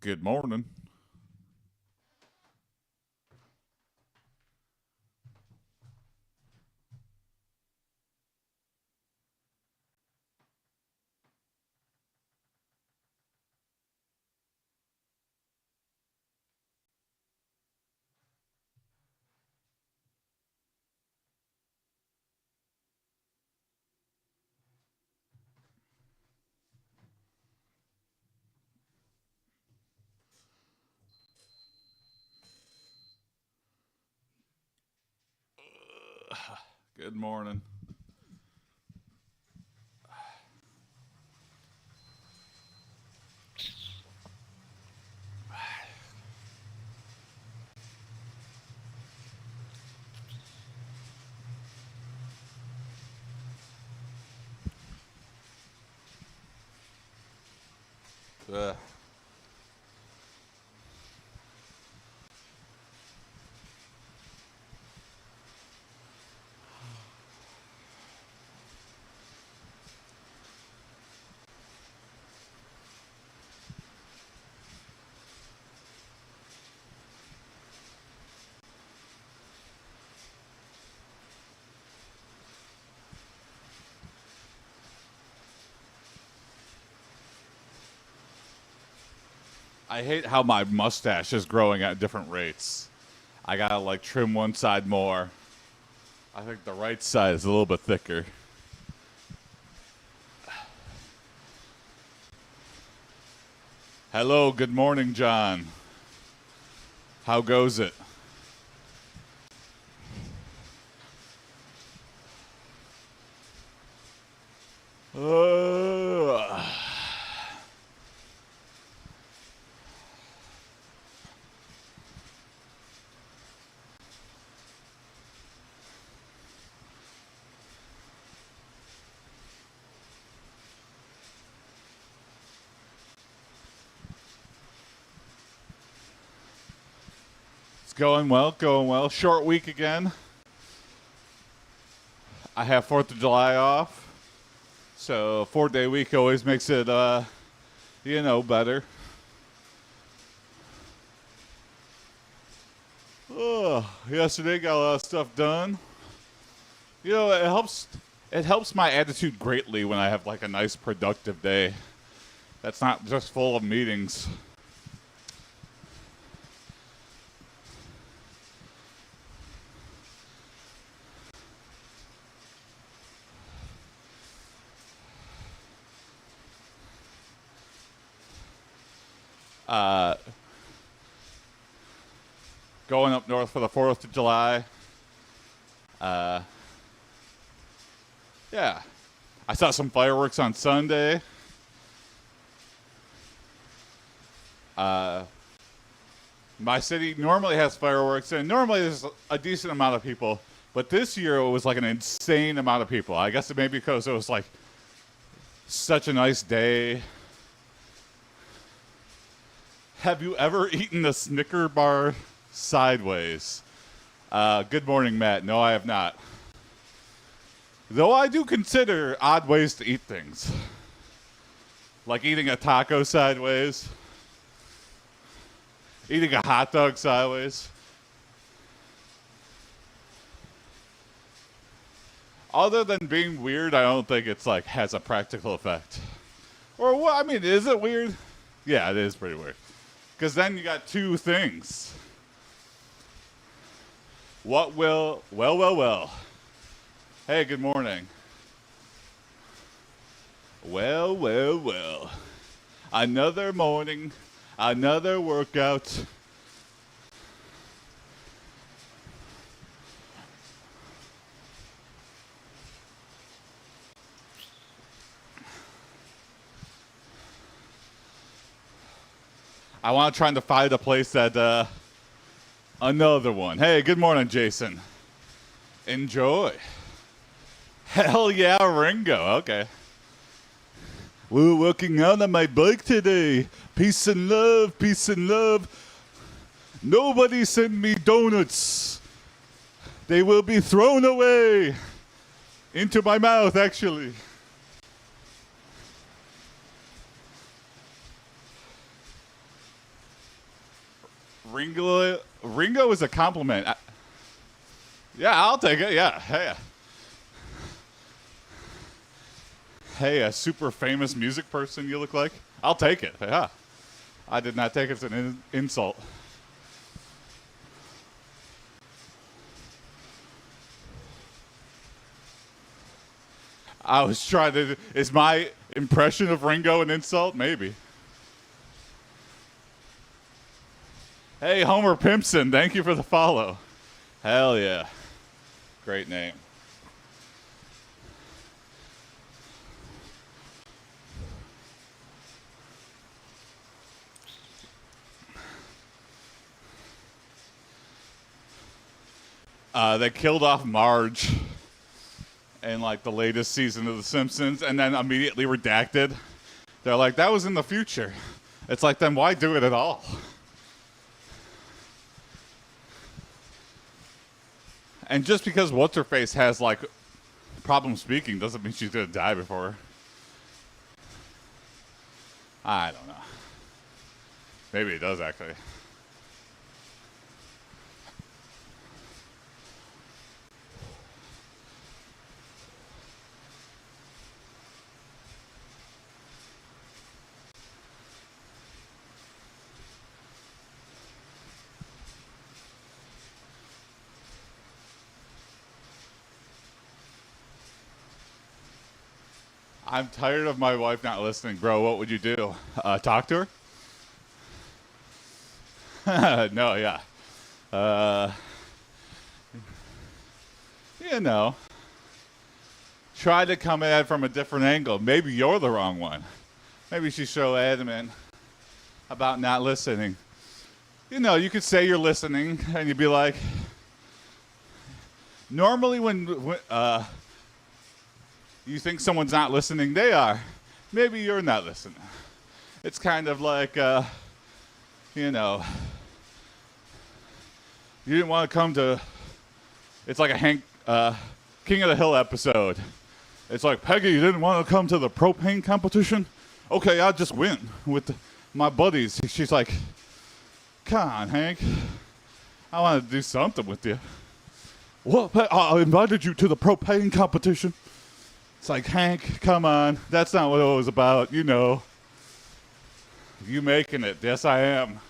Good morning. Good morning. Uh, I hate how my mustache is growing at different rates. I gotta like trim one side more. I think the right side is a little bit thicker. Hello, good morning, John. How goes it? Uh, it's going well, going well. Short week again. I have 4th of July off. So 4-day week always makes it, better. Oh, yesterday got a lot of stuff done. You know, it helps my attitude greatly when I have like a nice productive day. That's not just full of meetings. Going up north for the 4th of July. Yeah. I saw some fireworks on Sunday. My city normally has fireworks, and normally there's a decent amount of people. But this year it was like an insane amount of people. I guess it may be because it was like such a nice day. Have you ever eaten a Snicker bar sideways? Good morning, Matt. No, I have not. Though I do consider odd ways to eat things. Like eating a taco sideways. Eating a hot dog sideways. Other than being weird, I don't think it's like has a practical effect. Or what? I mean, is it weird? Yeah, it is pretty weird. Because then you got two things. Well. Hey, good morning. Well. Another morning, another workout. I want to try to find a place that, another one. Hey, good morning, Jason. Enjoy. Hell yeah, Ringo. Okay. We're working out on my bike today. Peace and love, peace and love. Nobody send me donuts. They will be thrown away into my mouth, actually. Ringo is a compliment. Yeah, I'll take it. Yeah. Hey, a super famous music person you look like? I'll take it. Yeah. I did not take it as an insult. I was trying to. Is my impression of Ringo an insult? Maybe. Hey, Homer Pimpson, thank you for the follow. Hell yeah. Great name. They killed off Marge in like the latest season of The Simpsons and then immediately redacted. They're like, that was in the future. It's like, then why do it at all? And just because What's-Her-Face has, like, problem speaking doesn't mean she's going to die before her. I don't know. Maybe it does, actually. I'm tired of my wife not listening, bro. What would you do? Talk to her? No, yeah. You know, try to come at it from a different angle. Maybe you're the wrong one. Maybe she's so adamant about not listening. You know, you could say you're listening, and you'd be like, normally when you think someone's not listening, they are. Maybe you're not listening. It's kind of like, you know, you didn't want to come to, it's like a King of the Hill episode. It's like, Peggy, you didn't want to come to the propane competition? Okay, I'll just win with my buddies. She's like, come on, Hank. I want to do something with you. Well, I invited you to the propane competition. It's like, Hank, come on. That's not what it was about. You know. You making it. Yes, I am.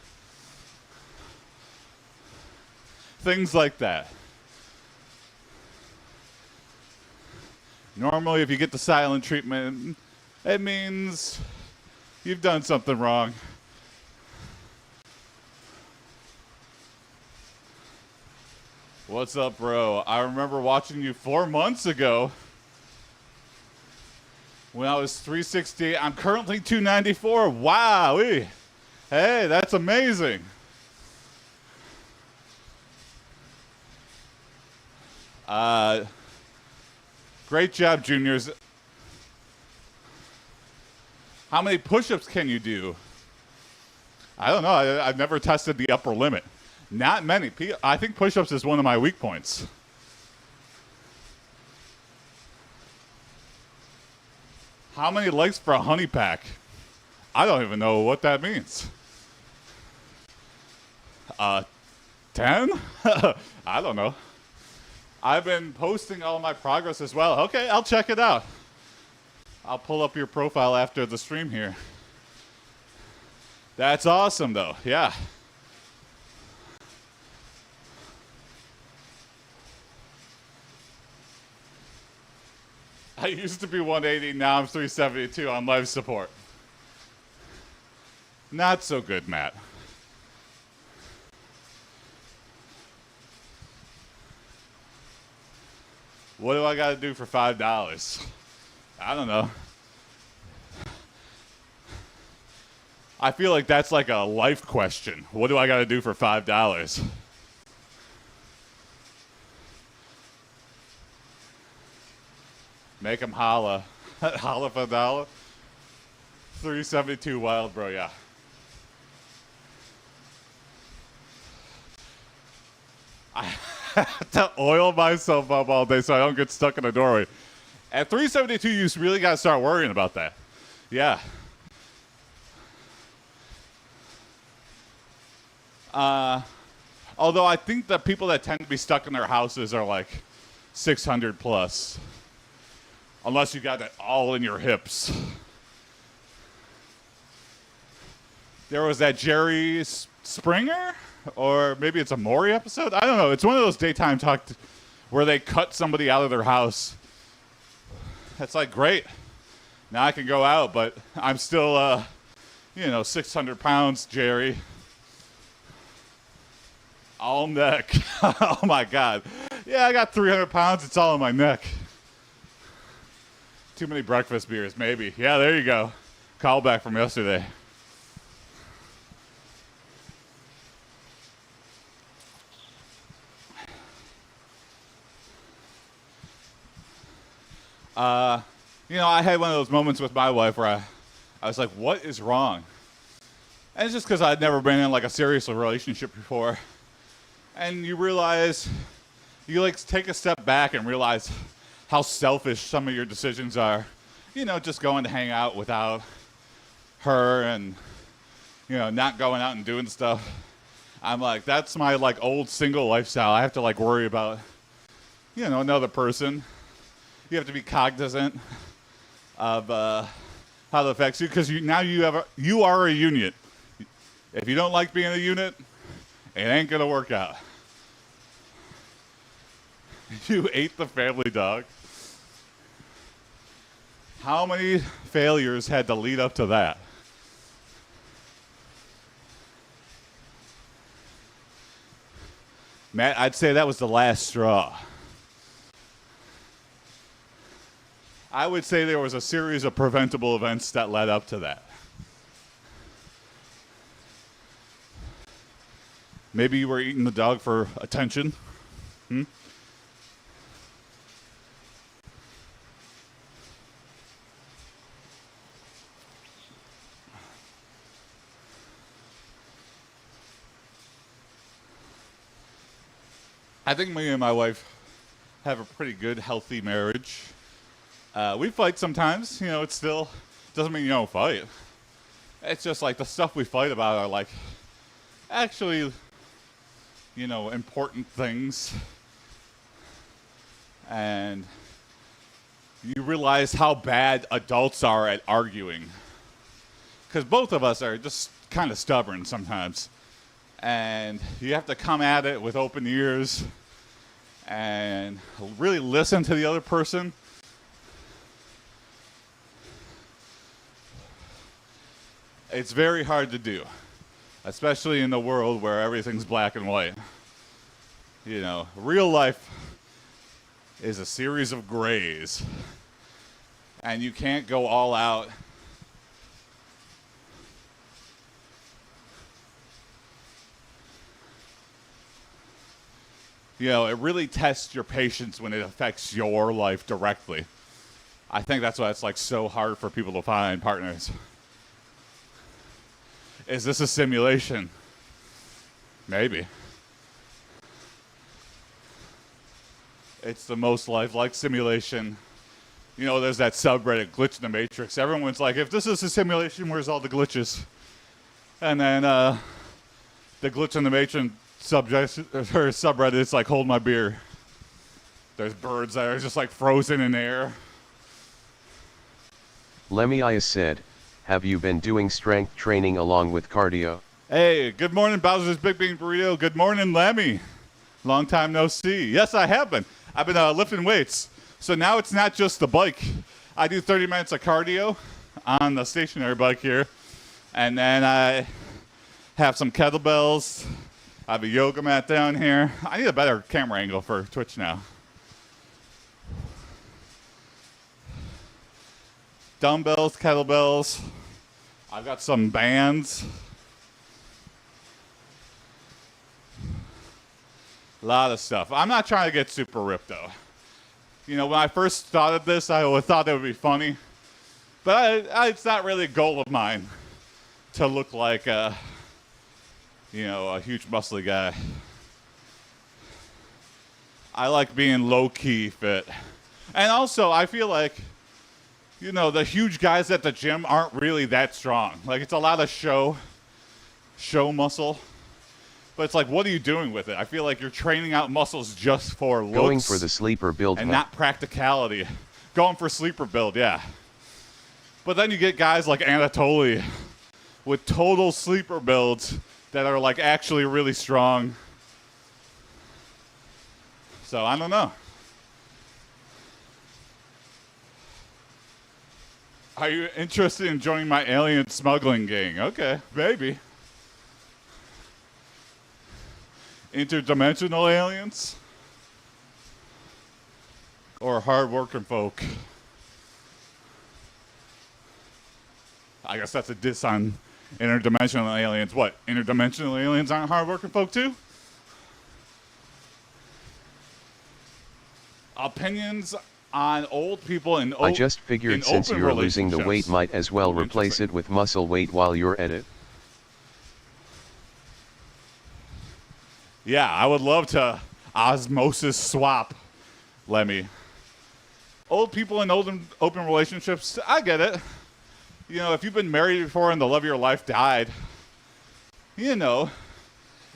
Things like that. Normally, if you get the silent treatment, it means you've done something wrong. What's up, bro? I remember watching you 4 months ago. When I was 368, I'm currently 294. Wow. Hey, that's amazing. Great job, juniors. How many push-ups can you do? I don't know. I've never tested the upper limit. Not many. I think push-ups is one of my weak points. How many legs for a honey pack? I don't even know what that means. 10? I don't know. I've been posting all my progress as well. Okay, I'll check it out. I'll pull up your profile after the stream here. That's awesome, though. Yeah. I used to be 180, now I'm 372 on life support. Not so good, Matt. What do I got to do for $5? I don't know. I feel like that's like a life question. What do I got to do for $5? Make him holla. Holla for a dollar. 372 wild, bro, yeah. I have to oil myself up all day so I don't get stuck in a doorway. At 372, you really got to start worrying about that. Yeah. Although I think the people that tend to be stuck in their houses are like 600 plus. Unless you got it all in your hips. There was that Jerry Springer, or maybe it's a Maury episode. I don't know. It's one of those daytime talk where they cut somebody out of their house. That's like, great. Now I can go out, but I'm still, 600 pounds, Jerry. All neck. Oh, my God. Yeah, I got 300 pounds. It's all in my neck. Too many breakfast beers, maybe. Yeah, there you go. Callback from yesterday. I had one of those moments with my wife where I was like, what is wrong? And it's just because I'd never been in like a serious relationship before. And you realize, you like take a step back and realize how selfish some of your decisions are. Just going to hang out without her and, not going out and doing stuff. I'm like, that's my like old single lifestyle. I have to like worry about, another person. You have to be cognizant of how that affects you, because you are a unit. If you don't like being a unit, it ain't gonna work out. You ate the family dog. How many failures had to lead up to that? Matt, I'd say that was the last straw. I would say there was a series of preventable events that led up to that. Maybe you were eating the dog for attention. I think me and my wife have a pretty good, healthy marriage. We fight sometimes, it still doesn't mean you don't fight. It's just like the stuff we fight about are like actually, important things. And you realize how bad adults are at arguing. Because both of us are just kind of stubborn sometimes. And you have to come at it with open ears and really listen to the other person. It's very hard to do, especially in the world where everything's black and white. Real life is a series of grays, and you can't go all out. It really tests your patience when it affects your life directly. I think that's why it's like so hard for people to find partners. Is this a simulation? Maybe. It's the most lifelike simulation. There's that subreddit, Glitch in the Matrix. Everyone's like, if this is a simulation, where's all the glitches? And then the Glitch in the Matrix subreddit is like, hold my beer. There's birds that are just like frozen in air. Lemmius said, have you been doing strength training along with cardio? Hey, good morning, Bowser's Big Bean Burrito. Good morning, Lemmy. Long time no see. Yes, I have been. I've been lifting weights. So now it's not just the bike. I do 30 minutes of cardio on the stationary bike here. And then I have some kettlebells. I have a yoga mat down here. I need a better camera angle for Twitch now. Dumbbells, kettlebells. I've got some bands. A lot of stuff. I'm not trying to get super ripped, though. When I first thought of this, I thought it would be funny. But it's not really a goal of mine to look like a huge muscly guy. I like being low-key fit. And also, I feel like, the huge guys at the gym aren't really that strong. Like, it's a lot of show muscle. But it's like, what are you doing with it? I feel like you're training out muscles just for looks. Going for the sleeper build, and not practicality. Going for sleeper build, yeah. But then you get guys like Anatoly with total sleeper builds that are like actually really strong. So I don't know. Are you interested in joining my alien smuggling gang? Okay, maybe. Interdimensional aliens? Or hard-working folk? I guess that's a diss on interdimensional aliens. What? Interdimensional aliens aren't hard-working folk too? Opinions on old people in I just figured since you're losing the weight, might as well replace it with muscle weight while you're at it. Yeah, I would love to osmosis swap, Lemmy. Old people in open relationships, I get it. You know, if you've been married before and the love of your life died, you know,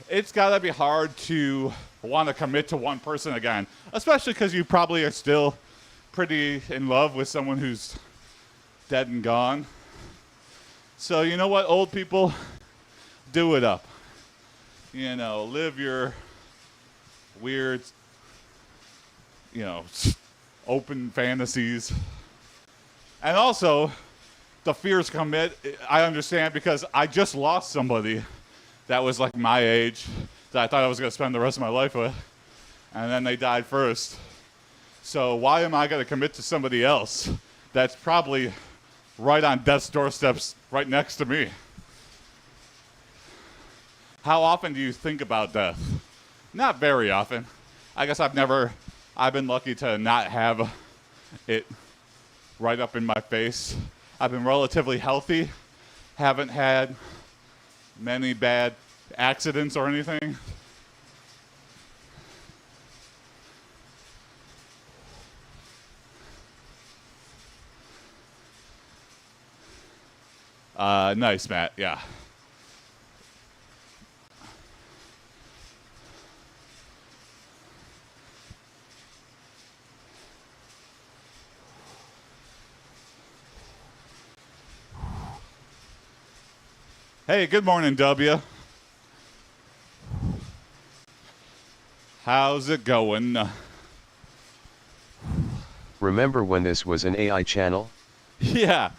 it's got to be hard to want to commit to one person again, especially because you probably are still pretty in love with someone who's dead and gone. So you know what, old people, do it up. You know, live your weird, you know, open fantasies. And also, the fears commit, I understand, because I just lost somebody that was like my age that I thought I was going to spend the rest of my life with. And then they died first. So why am I going to commit to somebody else that's probably right on death's doorsteps right next to me? How often do you think about death? Not very often. I guess I've been lucky to not have it right up in my face. I've been relatively healthy, haven't had many bad accidents or anything. Nice, Matt, yeah. Hey, good morning, W. How's it going? Remember when this was an AI channel? Yeah,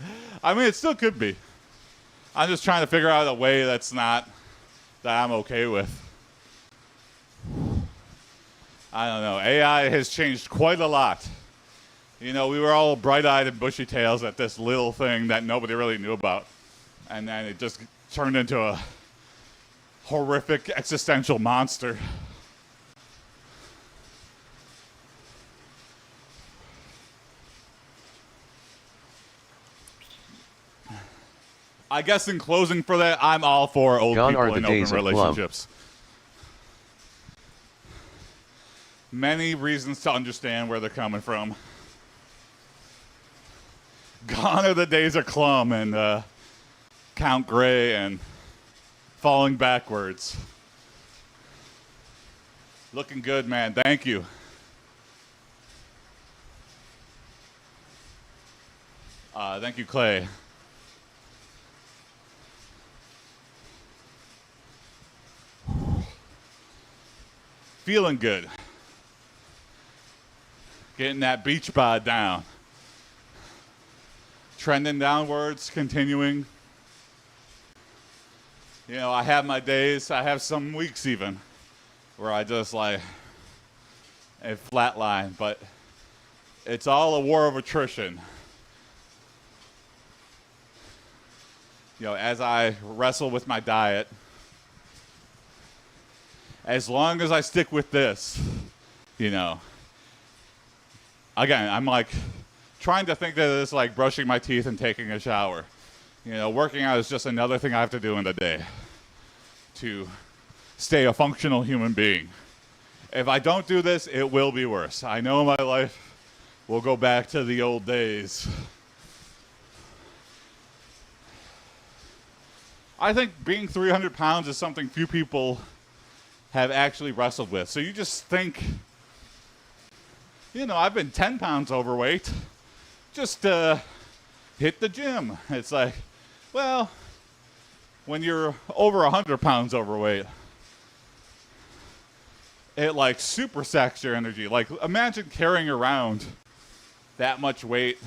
I mean, it still could be. I'm just trying to figure out a way that I'm okay with. I don't know. AI has changed quite a lot. You know, we were all bright-eyed and bushy-tails at this little thing that nobody really knew about. And then it just turned into a horrific existential monster. I guess in closing for that, I'm all for old people in open relationships. Many reasons to understand where they're coming from. Gone are the days of Clum and Count Gray and falling backwards. Looking good, man. Thank you. Thank you, Clay. Feeling good. Getting that beach bod down. Trending downwards, continuing. You know, I have my days, I have some weeks even, where I just like, a flatline, but it's all a war of attrition. You know, as I wrestle with my diet, as long as I stick with this, you know, again, I'm like trying to think that it's like brushing my teeth and taking a shower. You know, working out is just another thing I have to do in the day to stay a functional human being. If I don't do this, it will be worse. I know my life will go back to the old days. I think being 300 pounds is something few people have actually wrestled with. So you just think, you know, I've been 10 pounds overweight. Just hit the gym. It's like, well, when you're over 100 pounds overweight, it like supersacks your energy. Like imagine carrying around that much weight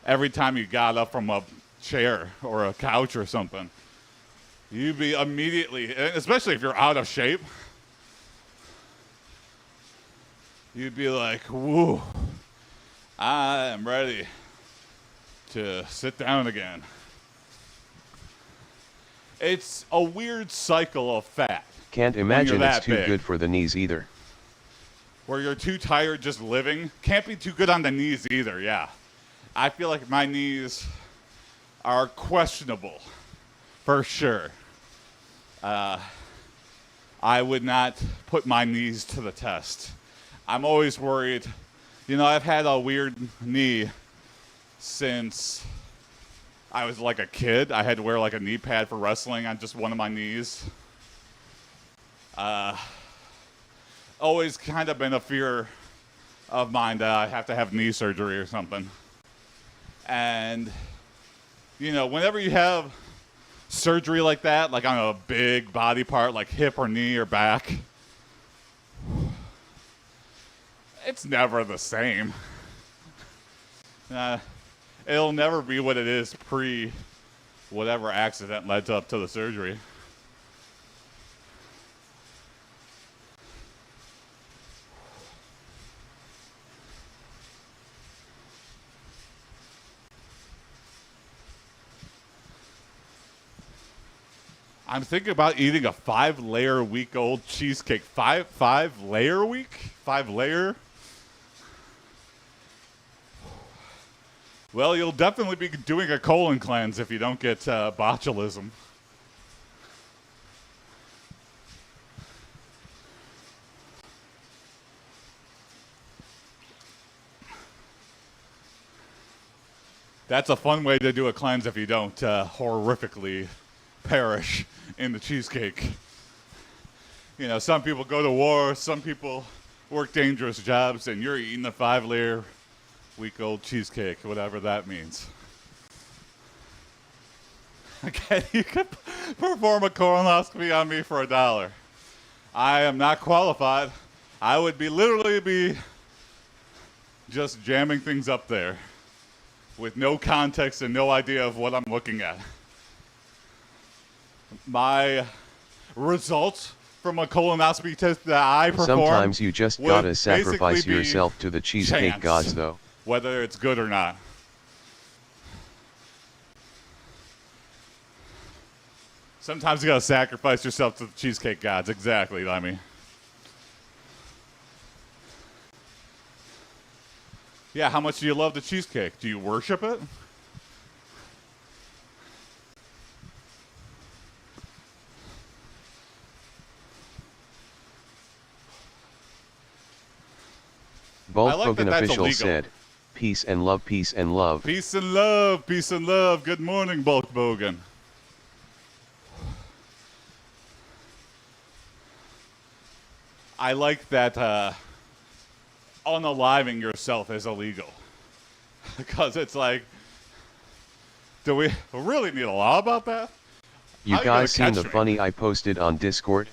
every time you got up from a chair or a couch or something. You'd be immediately, especially if you're out of shape, you'd be like, whoa, I am ready to sit down again. It's a weird cycle of fat. Can't imagine it's too big. good for the knees either. Where you're too tired just living. Can't be too good on the knees either, yeah. I feel like my knees are questionable, for sure. I would not put my knees to the test. I'm always worried. You know, I've had a weird knee since I was like a kid. I had to wear like a knee pad for wrestling on just one of my knees. Always kind of been a fear of mine that I have to have knee surgery or something. And, you know, whenever you have surgery like that, like on a big body part, like hip or knee or back, it's never the same. It'll never be what it is pre whatever accident led up to the surgery. I'm thinking about eating a 5-layer week-old cheesecake. Five layer week? 5-layer? Well, you'll definitely be doing a colon cleanse if you don't get botulism. That's a fun way to do a cleanse if you don't horrifically perish in the cheesecake. You know, some people go to war, some people work dangerous jobs, and you're eating a 5-layer week-old cheesecake, whatever that means. Okay, you could perform a colonoscopy on me for $1. I am not qualified. I would literally be just jamming things up there with no context and no idea of what I'm looking at. My results from a colonoscopy test that I performed. Sometimes you just gotta sacrifice yourself to the cheesecake gods, though. Whether it's good or not. Sometimes you gotta sacrifice yourself to the cheesecake gods. Exactly, Lemmy. Yeah, how much do you love the cheesecake? Do you worship it? Bulk Hogan official said, peace and love, peace and love. Peace and love, peace and love. Good morning, Bulk Bogan. I like that unaliving yourself is illegal. Because it's like, do we really need a law about that? You guys seen the funny I posted on Discord?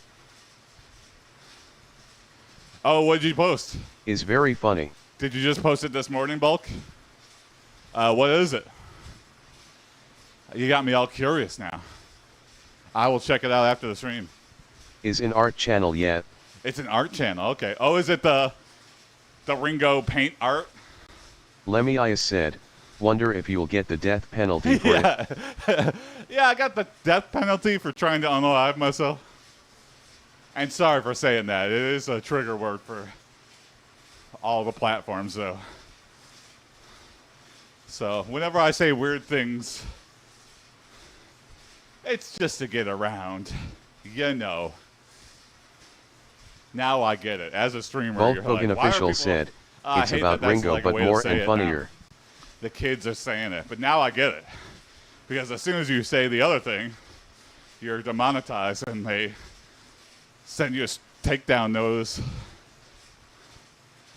Oh, what did you post? Is very funny. Did you just post it this morning, Bulk? What is it? You got me all curious now. I will check it out after the stream. Is an art channel yet? It's an art channel, okay. Oh, is it the Ringo paint art? Lemmy Ias said, wonder if you'll get the death penalty for it. Yeah, I got the death penalty for trying to unalive myself. And sorry for saying that. It is a trigger word for all the platforms, though. So whenever I say weird things, it's just to get around. You know. Now I get it. As a streamer, Bulk Hogan official said, it's about Ringo, like but more and funnier. The kids are saying it, but now I get it. Because as soon as you say the other thing, you're demonetized and they send you a takedown notice.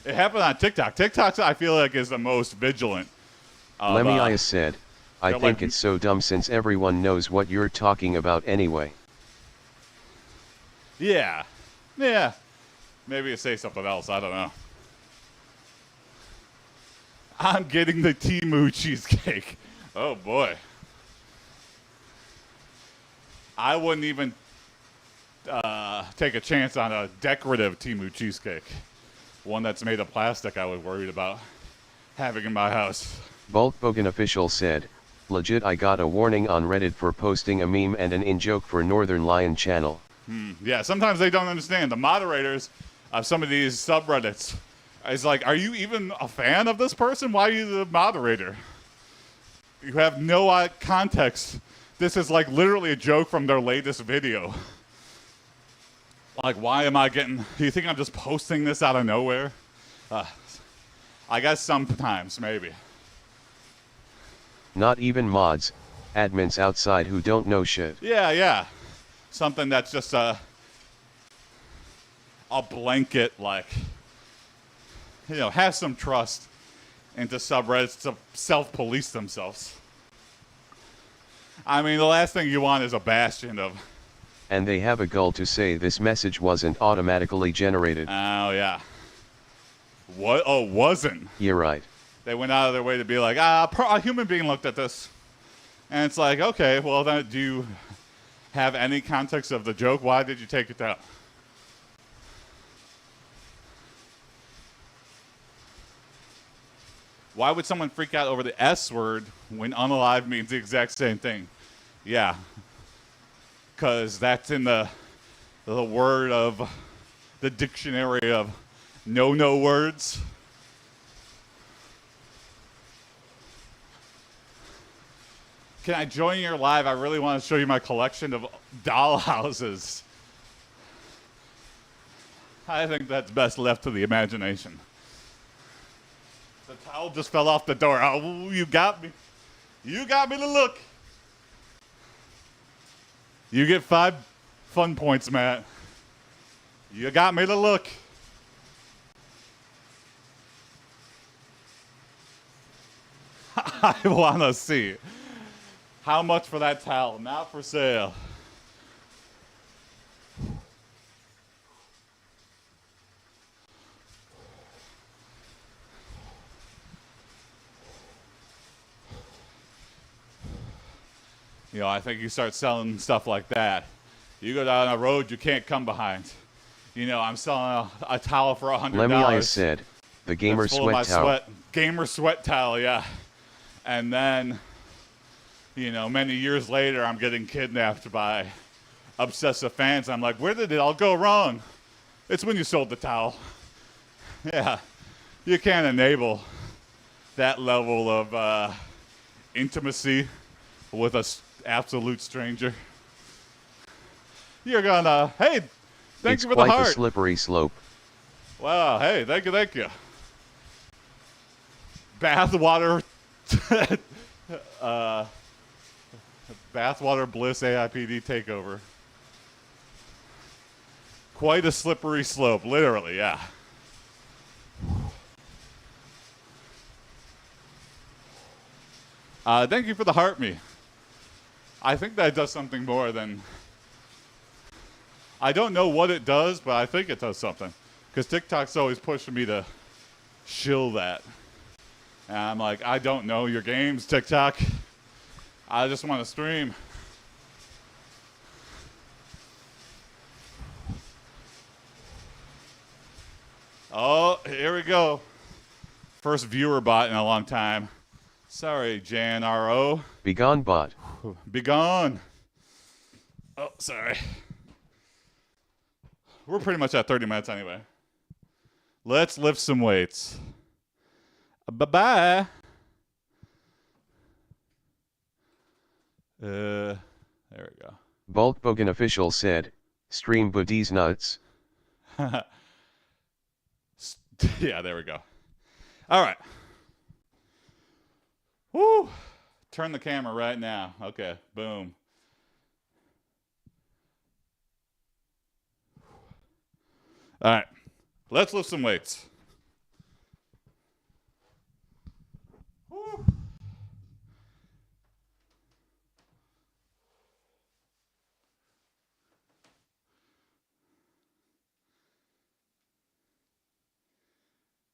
It happened on TikTok. TikTok, I feel like, is the most vigilant. Lemmius said, I think like, it's so dumb since everyone knows what you're talking about anyway. Yeah. Yeah. Maybe say something else. I don't know. I'm getting the Temu cheesecake. Oh, boy. I wouldn't even take a chance on a decorative Temu cheesecake. One that's made of plastic I was worried about having in my house. Bulkbogan official said, legit I got a warning on Reddit for posting a meme and an in-joke for Northern Lion channel. Yeah, sometimes they don't understand. The moderators of some of these subreddits is like, are you even a fan of this person? Why are you the moderator? You have no context. This is like literally a joke from their latest video. Like, why am I getting... Do you think I'm just posting this out of nowhere? I guess sometimes, maybe. Not even mods, admins outside who don't know shit. Yeah. Something that's just a blanket, like, you know, have some trust into subreddits to self-police themselves. I mean, the last thing you want is a bastion of... And they have a goal to say this message wasn't automatically generated. Oh, yeah. What? Oh, wasn't. You're right. They went out of their way to be like, a human being looked at this. And it's like, okay, well, then do you have any context of the joke? Why did you take it down? Why would someone freak out over the S word when unalive means the exact same thing? Yeah. Because that's in the word of the dictionary of no words. Can I join your live? I really want to show you my collection of doll houses. I think that's best left to the imagination. The towel just fell off the door. Oh, you got me. You got me to look. You get 5 fun points, Matt. You got me to look. I want to see. How much for that towel? Not for sale. You know, I think you start selling stuff like that. You go down a road you can't come behind. You know, I'm selling a towel for $100. Lemmius said, the gamer sweat towel. Gamer sweat towel, yeah. And then, you know, many years later, I'm getting kidnapped by obsessive fans. I'm like, where did it all go wrong? It's when you sold the towel. Yeah, you can't enable that level of intimacy with an absolute stranger. You're gonna, hey, thank you for the heart. It's quite the slippery slope. Wow, hey, thank you. Bathwater, Bathwater Bliss AiPD takeover. Quite a slippery slope, literally, yeah. Thank you for the heart me. I think that does something more than... I don't know what it does, but I think it does something. Because TikTok's always pushing me to shill that. And I'm like, I don't know your games, TikTok. I just want to stream. Oh, here we go. First viewer bot in a long time. Sorry, Jan R.O. Begone bot. Begone. Oh, sorry. We're pretty much at 30 minutes anyway. Let's lift some weights. Bye-bye. There we go. Bulkbogan official said, stream buddies nuts. Yeah, there we go. All right. Woo! Turn the camera right now. Okay, boom. All right. Let's lift some weights. Woo.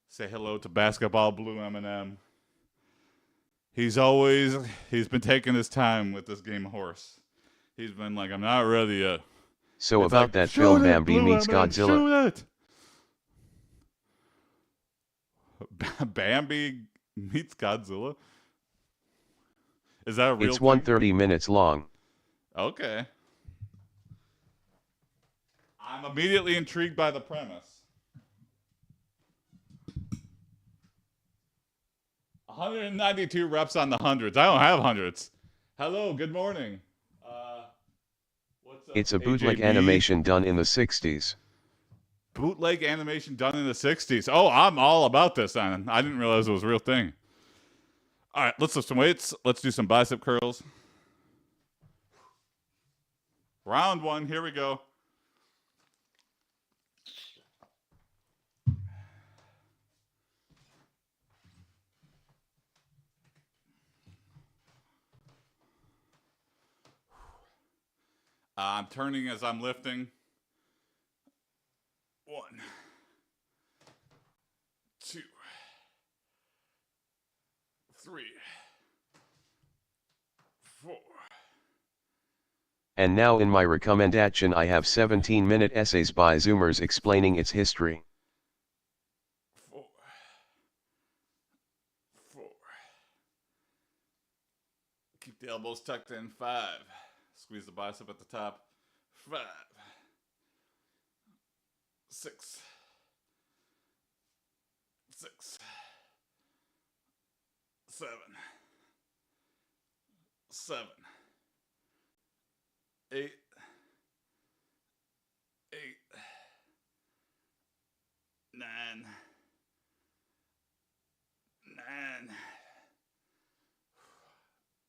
Say hello to Basketball Blue M&M. He's been taking his time with this game horse. He's been like, I'm not ready yet. So It's about like, that shoot film it, Bambi Blue meets M&M, Godzilla. shoot it. Bambi meets Godzilla? Is that a real It's thing? 130 minutes long. Okay. I'm immediately intrigued by the premise. 192 reps on the hundreds. I don't have hundreds. Hello, good morning. What's up, It's a bootleg AJB? animation done in the 60s. Bootleg animation done in the 60s. Oh, I'm all about this, Simon. I didn't realize it was a real thing. All right, let's lift some weights. Let's do some bicep curls. Round one, here we go. I'm turning as I'm lifting. 1, 2, 3, 4. And now in my recommendation I have 17-minute essays by Zoomers explaining its history. 4. Keep the elbows tucked in. 5. Squeeze the bicep at the top. 5. 6. 7. 8. 9.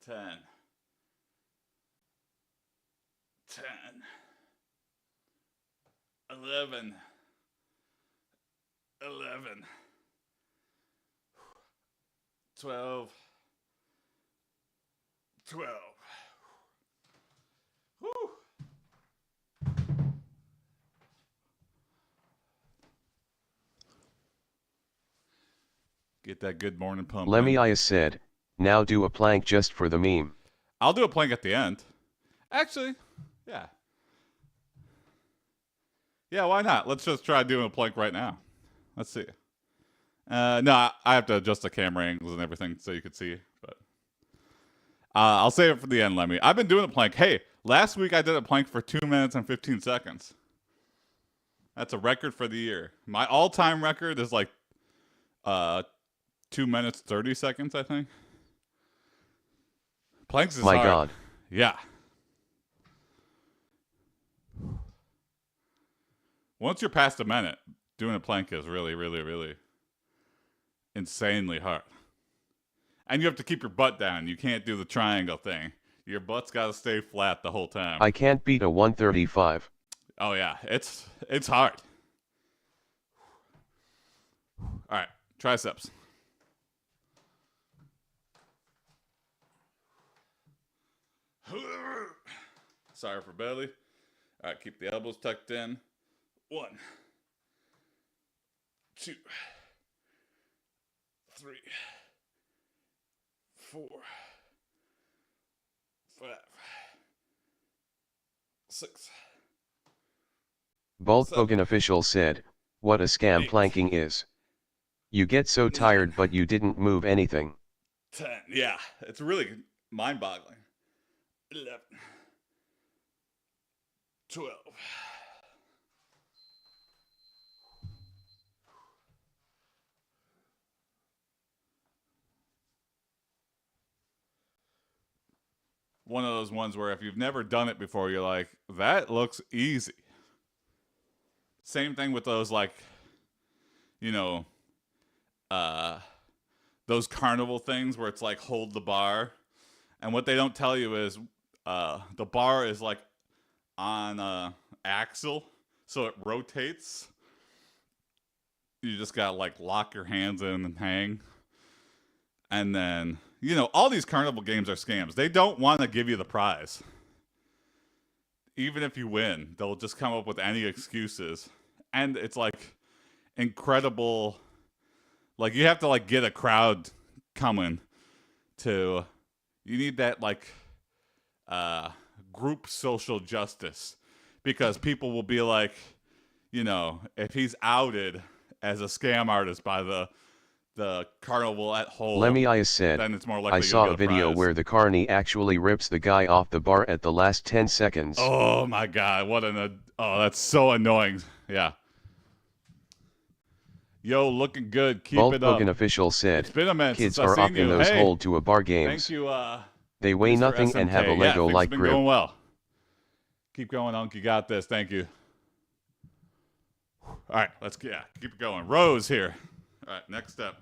10. 11. 12. Woo. Get that good morning pump. Lemmius said, now do a plank just for the meme. I'll do a plank at the end. Actually, yeah. Yeah, why not? Let's just try doing a plank right now. Let's see. No, I have to adjust the camera angles and everything so you can see. But I'll save it for the end, Lemmy. I've been doing a plank. Hey, last week I did a plank for 2 minutes and 15 seconds. That's a record for the year. My all-time record is like 2 minutes 30 seconds, I think. Planks is My hard. God. Yeah. Once you're past a minute, doing a plank is really, really, really insanely hard. And you have to keep your butt down. You can't do the triangle thing. Your butt's got to stay flat the whole time. I can't beat a 135. Oh, yeah. It's hard. All right. Triceps. Sorry for belly. All right. Keep the elbows tucked in. 1, 2, 3, 4, 5, 6. Bulk 7. Hogan official said, what a scam 8. planking is. You get so tired but you didn't move anything. 10. Yeah, it's really mind-boggling. 11. 12. One of those ones where if you've never done it before, you're like, that looks easy. Same thing with those, like, you know, those carnival things where it's like hold the bar. And what they don't tell you is the bar is like on a axle, so it rotates. You just gotta like lock your hands in and hang. And then, all these carnival games are scams. They don't want to give you the prize. Even if you win, they'll just come up with any excuses. And it's like incredible. Like you have to like get a crowd coming to, you need that like group social justice, because people will be like, if he's outed as a scam artist by the carnival at whole, Lemmy said, then it's more likely I saw you'll a get a video prize. where the carny actually rips the guy off the bar at the last 10 seconds. Oh my god, that's so annoying. Yeah. Yo, looking good. Keep Bolt it up. Hogan official said, It's been a minute kids since I've are seen up in you. those Hey, hold to a bar games. thank you. They weigh Mr. nothing and have a SMK. Lego-like Things have been grip. going well. Keep going, Unc. You got this. Thank you. All right, keep it going. Rose here. All right, next step.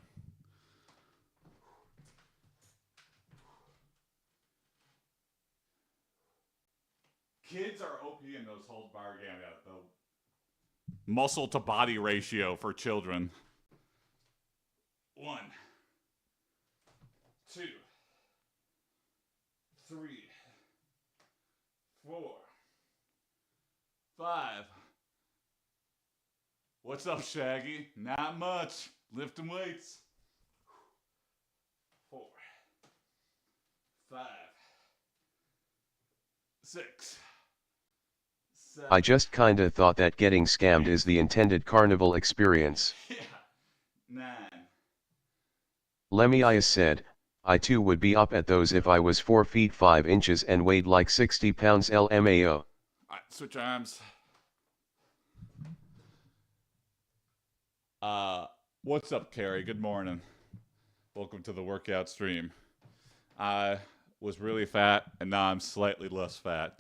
Kids are OP in those hold bar games. The muscle to body ratio for children. 1, 2, 3, 4, 5. What's up, Shaggy? Not much. Lifting weights. 4, 5, 6, 7. I just kinda thought that getting scammed is the intended carnival experience. Yeah. 9. Lemmy said, I too would be up at those if I was 4 feet 5 inches and weighed like 60 pounds LMAO. All right, switch arms. What's up, Carrie? Good morning. Welcome to the workout stream. I was really fat, and now I'm slightly less fat.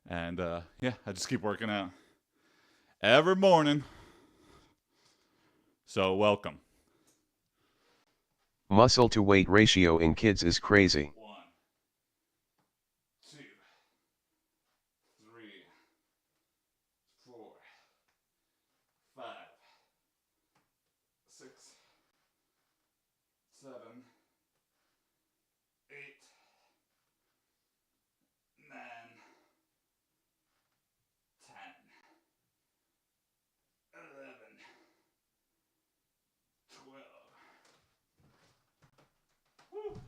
And I just keep working out every morning. So welcome. Muscle to weight ratio in kids is crazy. 1, 2, 3, 4, 5, 6, 7, 8, 9, 10, 11, 12. Woo.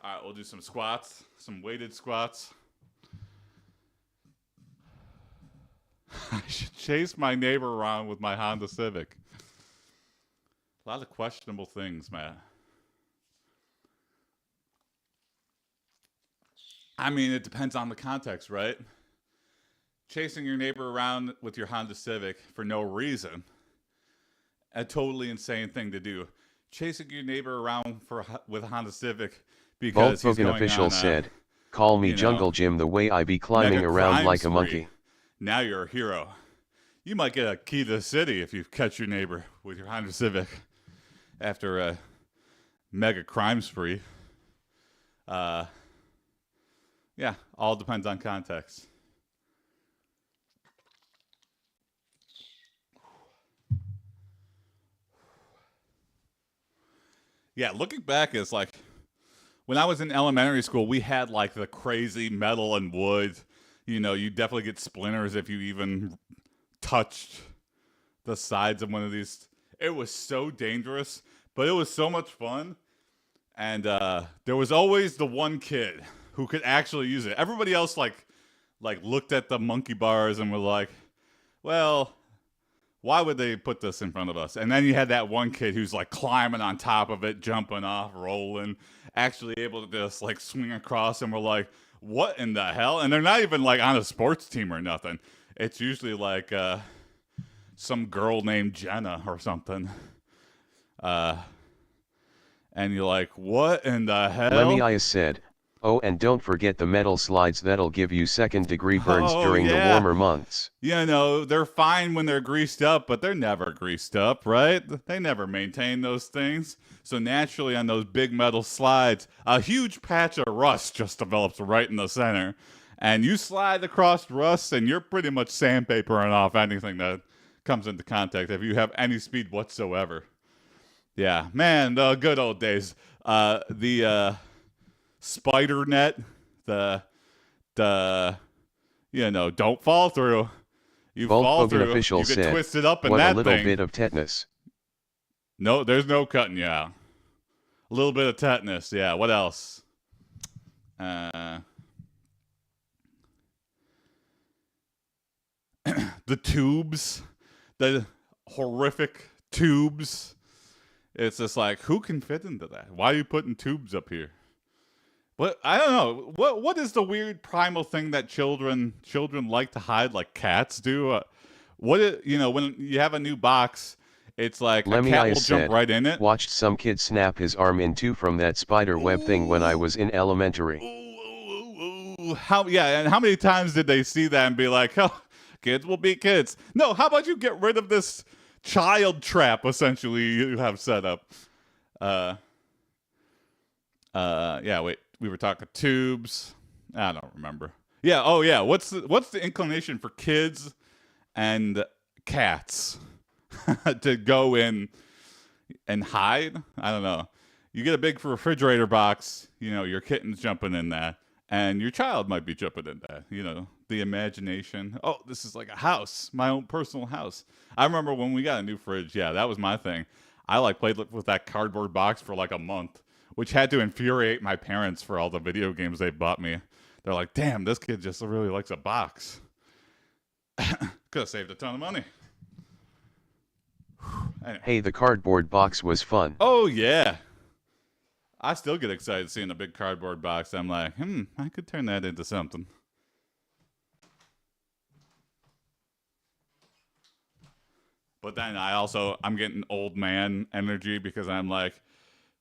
All right, we'll do some squats, some weighted squats. I should chase my neighbor around with my Honda Civic. A lot of questionable things, Matt. I mean, it depends on the context, right? Chasing your neighbor around with your Honda Civic for no reason, a totally insane thing to do. Chasing your neighbor around with a Honda Civic because he's Volkswagen going official on said, call me Jungle Jim the way I be climbing mega around crime like a spree. monkey. Now you're a hero. You might get a key to the city if you catch your neighbor with your Honda Civic after a mega crime spree. Yeah, all depends on context. Yeah, looking back, it's like when I was in elementary school, we had like the crazy metal and wood. You definitely get splinters if you even touched the sides of one of these. It was so dangerous, but it was so much fun. And there was always the one kid who could actually use it. Everybody else like looked at the monkey bars and were like, well, why would they put this in front of us? And then you had that one kid who's like climbing on top of it, jumping off, rolling, actually able to just like swing across, and we're like, what in the hell? And they're not even like on a sports team or nothing. It's usually like some girl named Jenna or something. And you're like, what in the hell? Lemmy said, oh, and don't forget the metal slides that'll give you second-degree burns during the warmer months. They're fine when they're greased up, but they're never greased up, right? They never maintain those things. So naturally on those big metal slides, a huge patch of rust just develops right in the center. And you slide across rust, and you're pretty much sandpapering off anything that comes into contact if you have any speed whatsoever. Yeah, man, the good old days. The spider net, the don't fall through. You Bulk fall Hogan through, official you get said, twisted up in what a that little thing. bit of tetanus. No, there's no cutting you out. A little bit of tetanus, yeah. What else? The tubes, the horrific tubes. It's just like, who can fit into that? Why are you putting tubes up here? What, I don't know. What is the weird primal thing that children like to hide, like cats do? When you have a new box, it's like a cat will jump right in it. Watched some kid snap his arm in two from that spider web thing when I was in elementary. How many times did they see that and be like, oh, kids will be kids? No, how about you get rid of this child trap, essentially, you have set up? Wait, we were talking tubes. I don't remember. Yeah, oh yeah, what's the inclination for kids and cats to go in and hide? I don't know. You get a big refrigerator box, your kitten's jumping in that, and your child might be jumping in that. The imagination. Oh, this is like a house, my own personal house. I remember when we got a new fridge. Yeah, that was my thing. I played with that cardboard box for like a month, which had to infuriate my parents for all the video games they bought me. They're like, damn, this kid just really likes a box. Could have saved a ton of money. Anyway. Hey, the cardboard box was fun. Oh, yeah. I still get excited seeing a big cardboard box. I'm like, I could turn that into something. But then I'm getting old man energy because I'm like,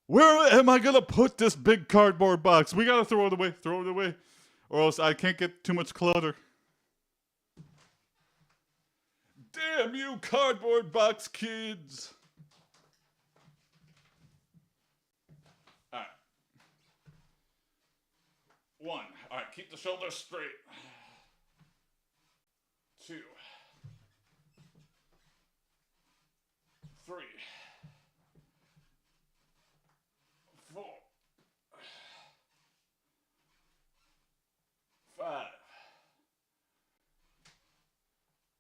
where am I going to put this big cardboard box? We got to throw it away, or else I can't get too much clutter. Damn you cardboard box kids. All right. 1. All right, keep the shoulders straight. 2. 3. 4. 5.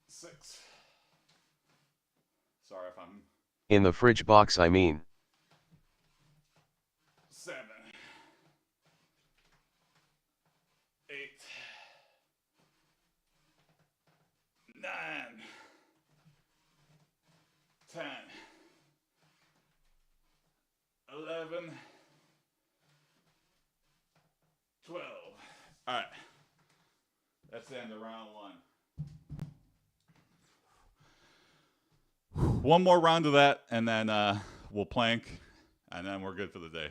6. Sorry if I'm... In the fridge box, I mean. 7. 8. 9. 10. 11. 12. All right. That's the end of round 1. One more round of that, and then we'll plank, and then we're good for the day.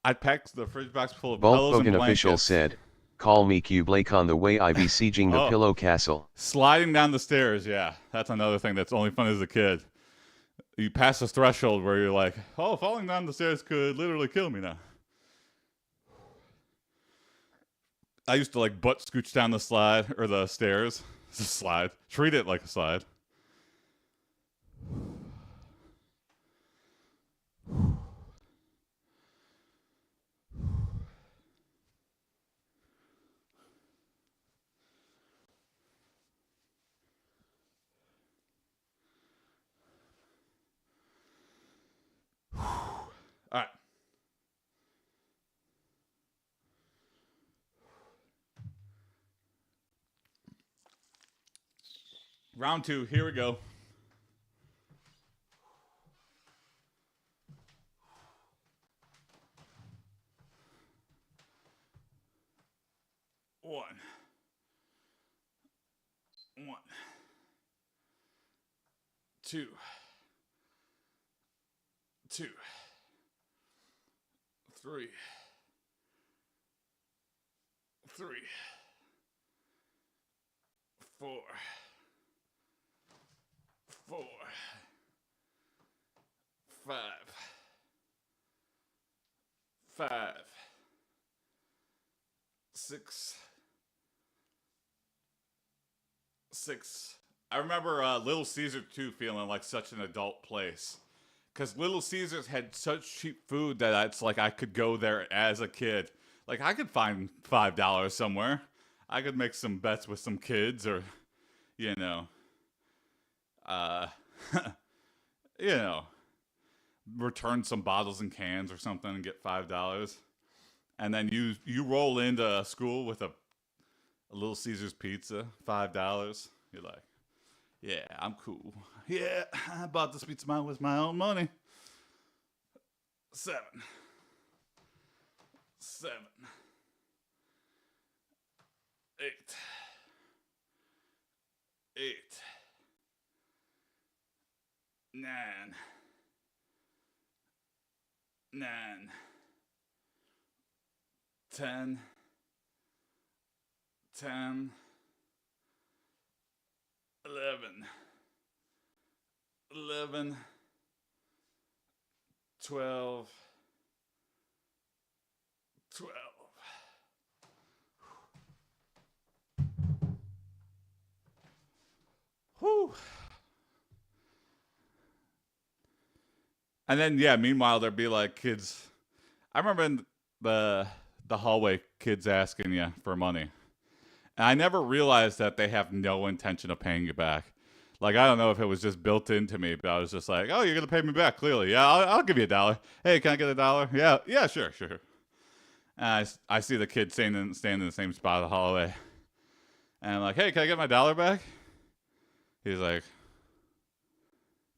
I packed the fridge box full of pillows and Bulk Hogan blankets. official said, call me Q Blake on the way I be sieging the pillow castle. Sliding down the stairs, yeah. That's another thing that's only fun as a kid. You pass this threshold where you're like, oh, falling down the stairs could literally kill me now. I used to butt scooch down the slide, or the stairs. It's a slide. Treat it like a slide. All right. Round 2, here we go. One. 2. 2. 3. 3. 4. 4. 5. 5. 6. 6. I remember Little Caesar too feeling like such an adult place. Because Little Caesars had such cheap food that it's like I could go there as a kid. Like I could find $5 somewhere. I could make some bets with some kids, or you know, uh, you know, return some bottles and cans or something and get $5. And then you roll into school with a Little Caesars pizza, $5. You're like, yeah, I'm cool. Yeah, I bought this pizza with my own money. 7. 7. 8. 8. 9. 9. 10. 10. 11. 11. 12. 12. Whew. And then yeah, meanwhile there'd be like kids. I remember in the hallway kids asking you for money. And I never realized that they have no intention of paying you back. Like, I don't know if it was just built into me, but I was just like, oh, you're going to pay me back, clearly. Yeah, I'll give you $1. Hey, can I get $1? Yeah, sure. And I see the kid standing in the same spot of the hallway. And I'm like, hey, can I get my $1 back? He's like,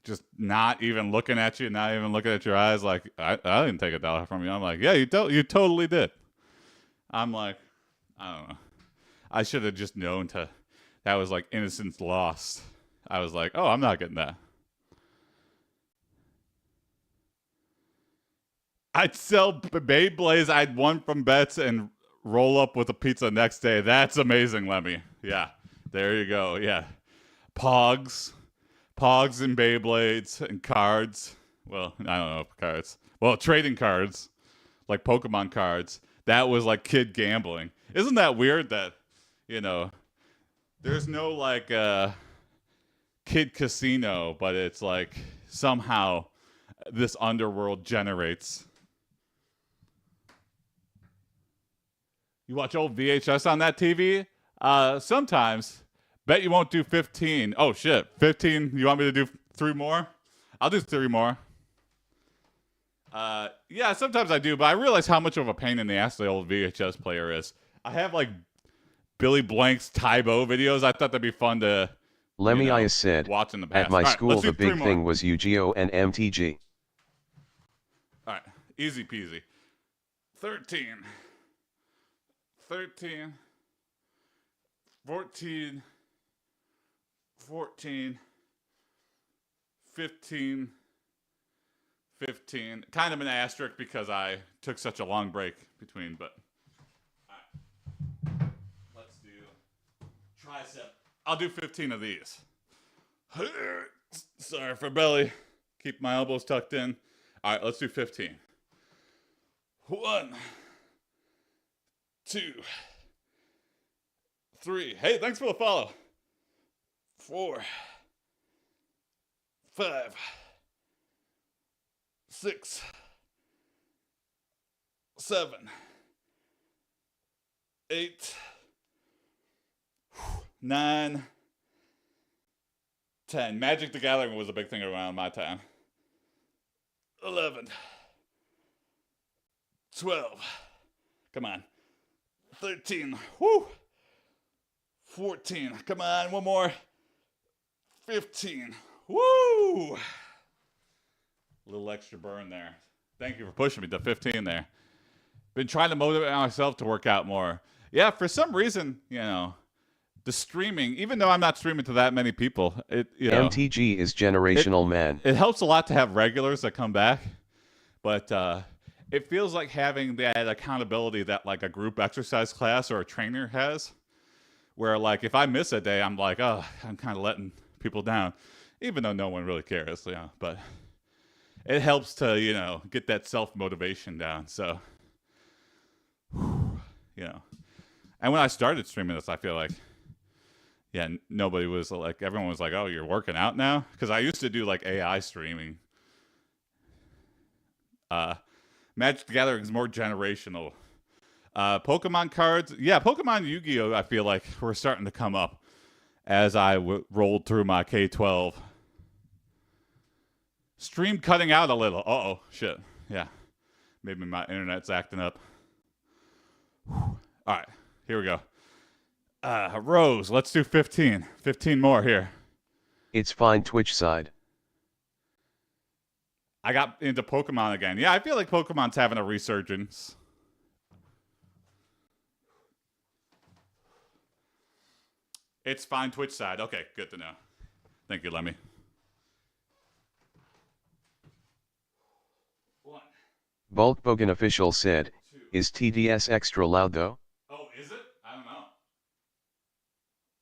just not even looking at you, not even looking at your eyes, like, I didn't take $1 from you. I'm like, yeah, you totally did. I'm like, I don't know. I should have just known that was like innocence lost. I was like, oh, I'm not getting that. I'd sell Beyblades I'd won from bets and roll up with a pizza next day. That's amazing, Lemmy. Yeah, there you go. Yeah. Pogs and Beyblades and cards. Well, I don't know, cards. Well, trading cards, like Pokemon cards. That was like kid gambling. Isn't that weird that, there's no like kid casino, but it's like somehow this underworld generates. You watch old VHS on that TV? Sometimes. Bet you won't do 15. Oh, shit. 15? You want me to do 3 more? I'll do 3 more. Yeah, sometimes I do, but I realize how much of a pain in the ass the old VHS player is. I have, like, Billy Blank's Tybo videos. I thought that'd be fun to, Lemmy said, watch in the past. at my school the big thing more. was Yu-Gi-Oh! And MTG. All right, easy peasy. 13. 14. 15. Kind of an asterisk because I took such a long break between, but all right. Let's do tricep. I'll do 15 of these. Sorry for belly. Keep my elbows tucked in. All right, let's do 15. 1, 2, 3. Hey, thanks for the follow. 4, 5, 6, 7, 8, 9, 10. Magic the Gathering was a big thing around my time. 11, 12. Come on. 13. Woo. 14. Come on, one more. 15. Woo! A little extra burn there. Thank you for pushing me to 15 there. Been trying to motivate myself to work out more. Yeah, for some reason, the streaming, even though I'm not streaming to that many people, MTG is generational, man. It helps a lot to have regulars that come back, but it feels like having that accountability that like a group exercise class or a trainer has, where like if I miss a day, I'm like, oh, I'm kind of letting people down, even though no one really cares, but it helps to, get that self-motivation down. So, and when I started streaming this, I feel like, Yeah, nobody was like, everyone was like, oh, you're working out now? Because I used to do like AI streaming. Magic the Gathering is more generational. Pokemon cards, yeah, Pokemon Yu-Gi-Oh! I feel like were starting to come up as I rolled through my K-12. Stream cutting out a little. Uh-oh, shit. Yeah, maybe my internet's acting up. All right, here we go. Rose, let's do 15. 15 more here. It's fine Twitch side. I got into Pokemon again. Yeah, I feel like Pokemon's having a resurgence. It's fine Twitch side. Okay, good to know. Thank you, Lemmy. One. Bulkbogan official said, is TDS extra loud though? Oh, is it? I don't know.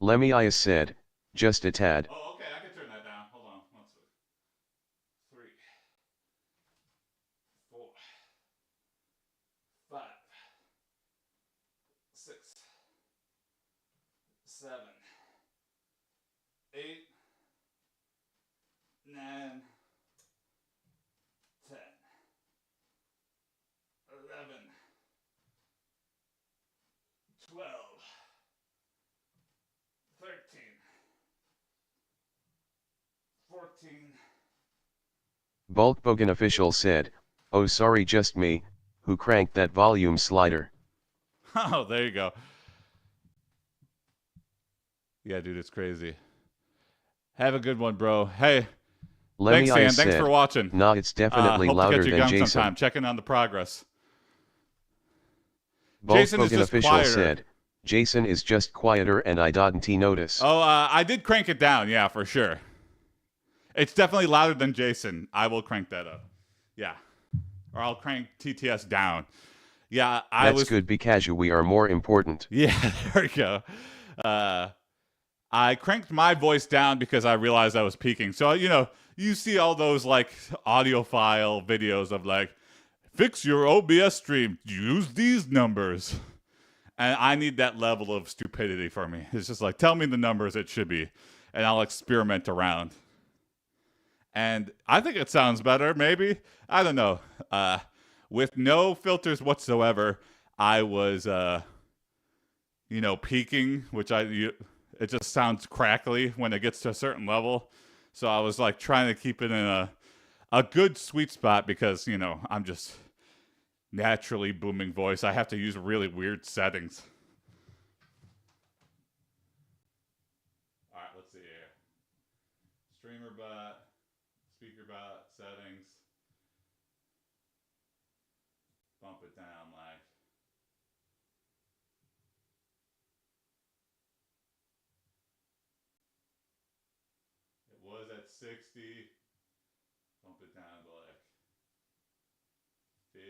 Lemmy said, just a tad. Oh, okay, I can turn that down. Hold on. 1, 2, 3, 4, 5, 6, 7, 8, 9, 10, 11, 12, 13, 14. Bulkbogan official said, oh sorry just me, who cranked that volume slider. Oh, there you go. Yeah, dude, it's crazy. Have a good one, bro. Hey, Lemmy thanks, Sam. said, Thanks for watching. nah, it's definitely hope louder to catch you than again Jason. sometime. Checking on the progress. Jason is Bulkbogan just official quieter. said, Jason is just quieter and I didn't notice. Oh, I did crank it down. Yeah, for sure. It's definitely louder than Jason. I will crank that up. Yeah. Or I'll crank TTS down. Yeah, That's good because we are more important. Yeah, there we go. I cranked my voice down because I realized I was peaking. So, you see all those like audiophile videos of like, fix your OBS stream, use these numbers. And I need that level of stupidity for me. It's just like, tell me the numbers it should be, and I'll experiment around. And I think it sounds better, maybe. I don't know. With no filters whatsoever, I was, peaking, which it just sounds crackly when it gets to a certain level. So I was like trying to keep it in a good sweet spot because, I'm just naturally booming voice. I have to use really weird settings. All right, let's see here. Streamer bot, speaker bot, settings. Bump it down like. It was at 60. Bump it down to like 50.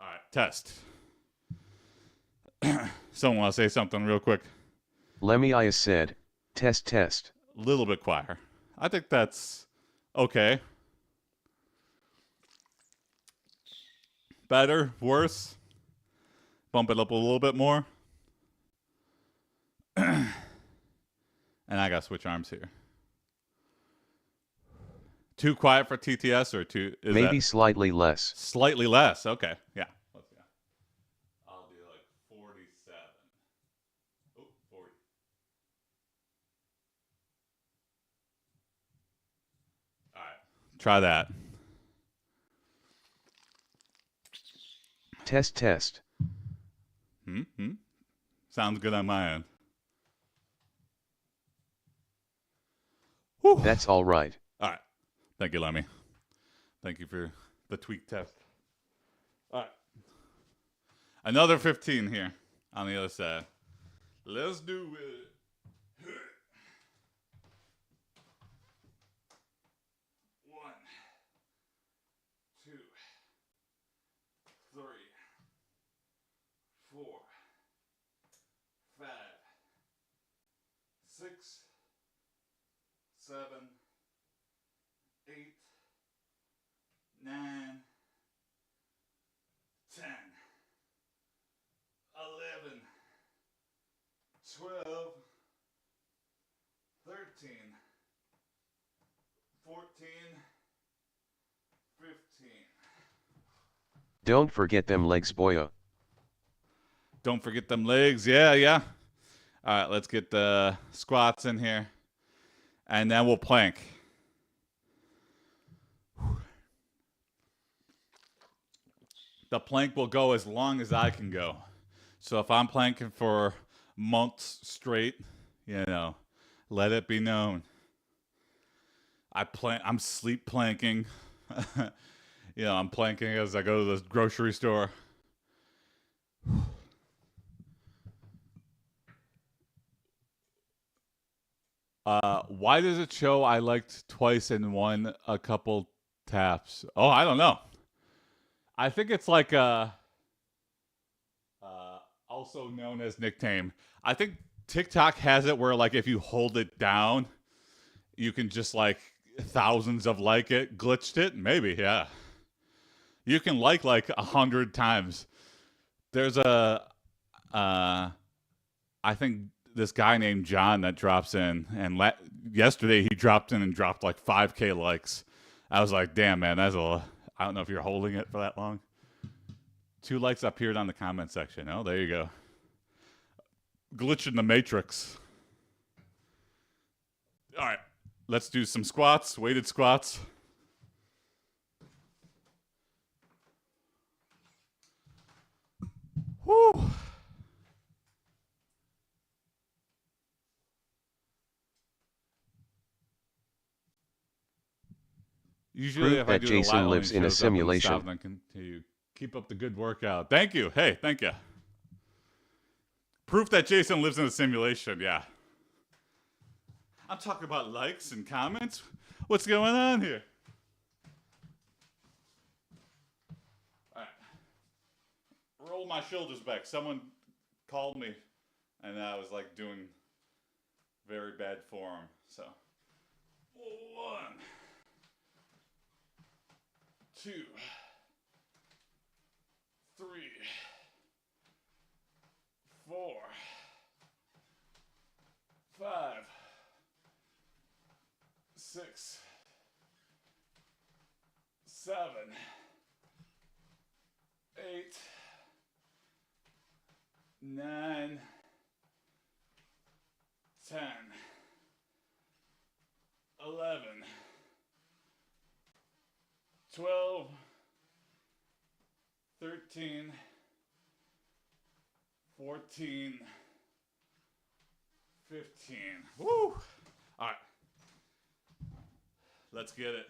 All right, test. Someone want to say something real quick? Lemmy said, test. A little bit quieter. I think that's okay. Better? Worse? Bump it up a little bit more. And I got to switch arms here. Too quiet for TTS or too... Maybe slightly less. Slightly less. Okay. Yeah. Let's go. I'll do like 47. Oh, 40. All right. Try that. Test. Sounds good on my end. Whew. That's all right. All right. Thank you, Lemmy. Thank you for the tweak test. All right. Another 15 here on the other side. Let's do it. 1, 2, 3, 4, 5, 6, 7, 8, 9, 10, Don't forget them legs, boya. Don't forget them legs. Yeah, yeah. All right, let's get the squats in here. And then we'll plank. The plank will go as long as I can go. So if I'm planking for months straight, you know, let it be known. I'm sleep planking. You know, I'm planking as I go to the grocery store. Why does it show I liked twice and won a couple taps? Oh, I don't know. I think it's like also known as nickname. I think TikTok has it where like if you hold it down, you can just like thousands of like it. Glitched it? Maybe, yeah. You can like 100 times. There's a I think this guy named John that drops in, and yesterday he dropped in and dropped like 5K likes. I was like, damn, man, that's a. I don't know if you're holding it for that long. 2 likes appeared on the comment section. Oh, there you go. Glitch in the matrix. All right, let's do some squats, weighted squats. Whew. Usually, Proof if I that do it a lot, it Jason only lives in a shows up when we stop simulation. and then continue. Keep up the good workout. Thank you. Hey, thank you. Proof that Jason lives in a simulation. Yeah. I'm talking about likes and comments. What's going on here? All right. Roll my shoulders back. Someone called me, and I was like doing very bad form. So, 1, 2, 3, 4, 5, 6, 7, 8, 9, 10, 11, 12, 13, 14, 15. Woo! All right. Let's get it.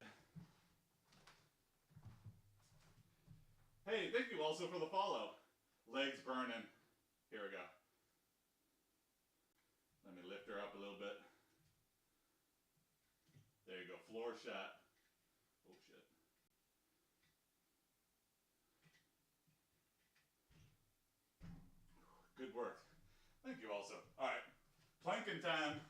Hey, thank you also for the follow. Legs burning. Here we go. Let me lift her up a little bit. There you go. Floor shot. Oh, shit. Good work. Thank you also. All right. Planking time.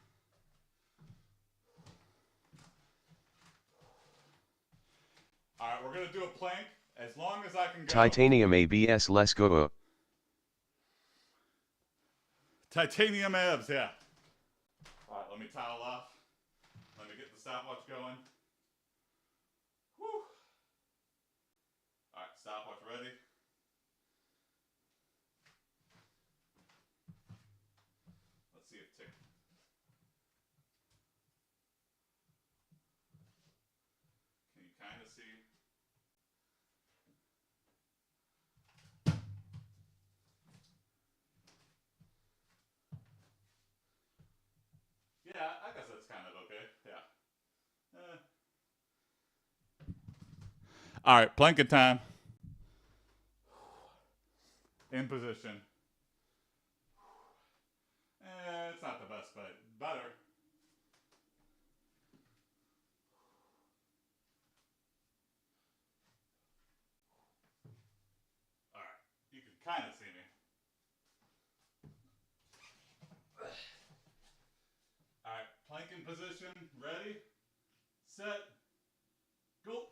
All right, we're going to do a plank as long as I can go. Titanium ABS, let's go. Titanium abs, yeah. All right, let me towel off. Let me get the stopwatch going. Whew. All right, stopwatch ready. Let's see if tick. Can you kind of see? Yeah, I guess that's kind of okay. Yeah. All right, planking time. In position. It's not the best, but better. All right, you can kind of see me. All right, planking position. Ready, set, go.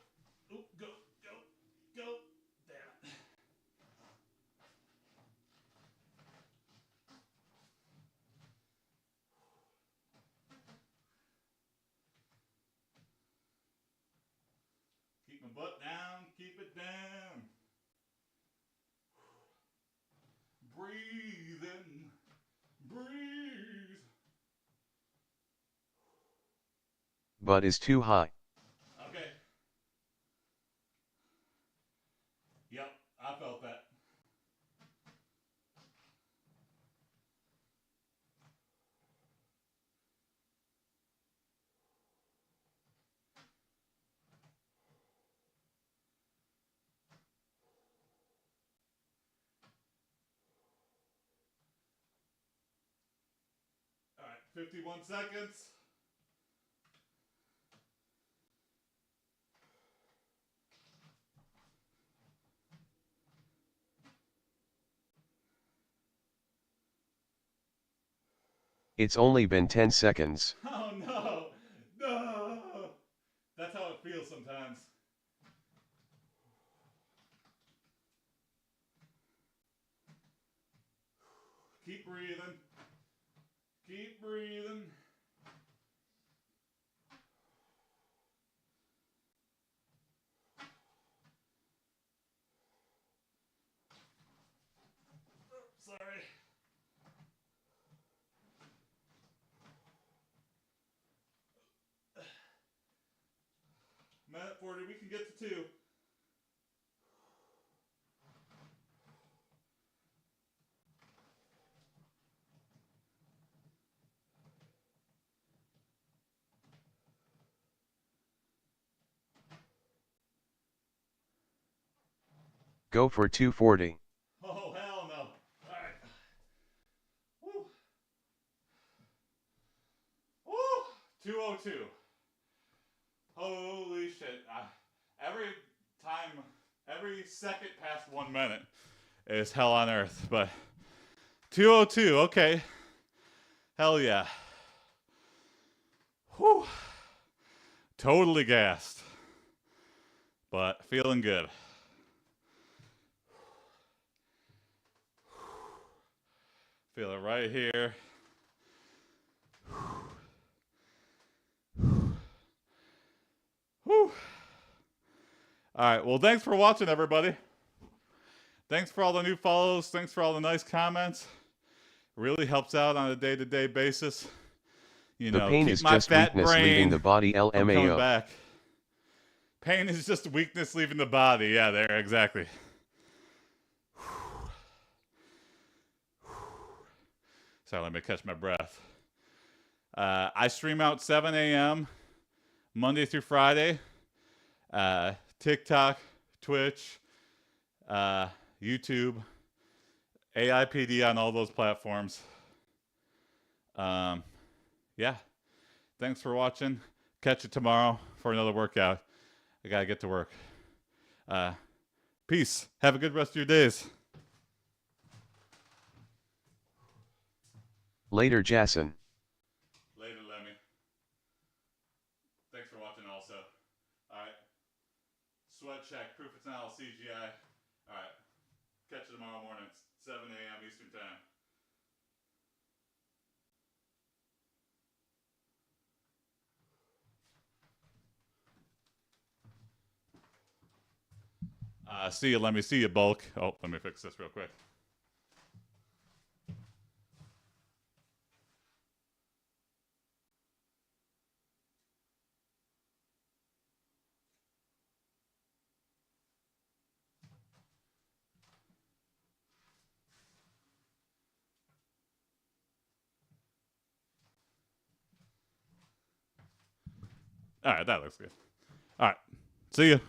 Oop, go, go, go. Damn it. Keep my butt down. Keep it down. but is too high. Okay. Yep, I felt that. All right, 51 seconds. It's only been 10 seconds. Oh no, no. That's how it feels sometimes. Keep breathing. Keep breathing. Sorry. Minute 40, we can get to 2. Go for 240. Oh, hell no. All right. Woo. Woo. 202. Holy shit. Every second past 1 minute is hell on earth. But 202, okay. Hell yeah. Whew. Totally gassed. But feeling good. Feel it right here. Whew. All right. Well, thanks for watching, everybody. Thanks for all the new follows. Thanks for all the nice comments. Really helps out on a day-to-day basis. You The know, pain keep is my just fat weakness brain leaving the body. from coming LMAO. back. Pain is just weakness leaving the body. Yeah, there, exactly. Sorry, let me catch my breath. I stream out 7 a.m. Monday through Friday. TikTok, Twitch, YouTube, AiPD on all those platforms. Yeah. Thanks for watching. Catch you tomorrow for another workout. I gotta get to work. Peace. Have a good rest of your days. Later, Jason. Later, Lemmy. Thanks for watching also. Alright. Sweat check. Proof it's not all CGI. Alright. Catch you tomorrow morning. 7 a.m. Eastern Time. See you. Let me see you, bulk. Oh, let me fix this real quick. All right, that looks good. All right. See you.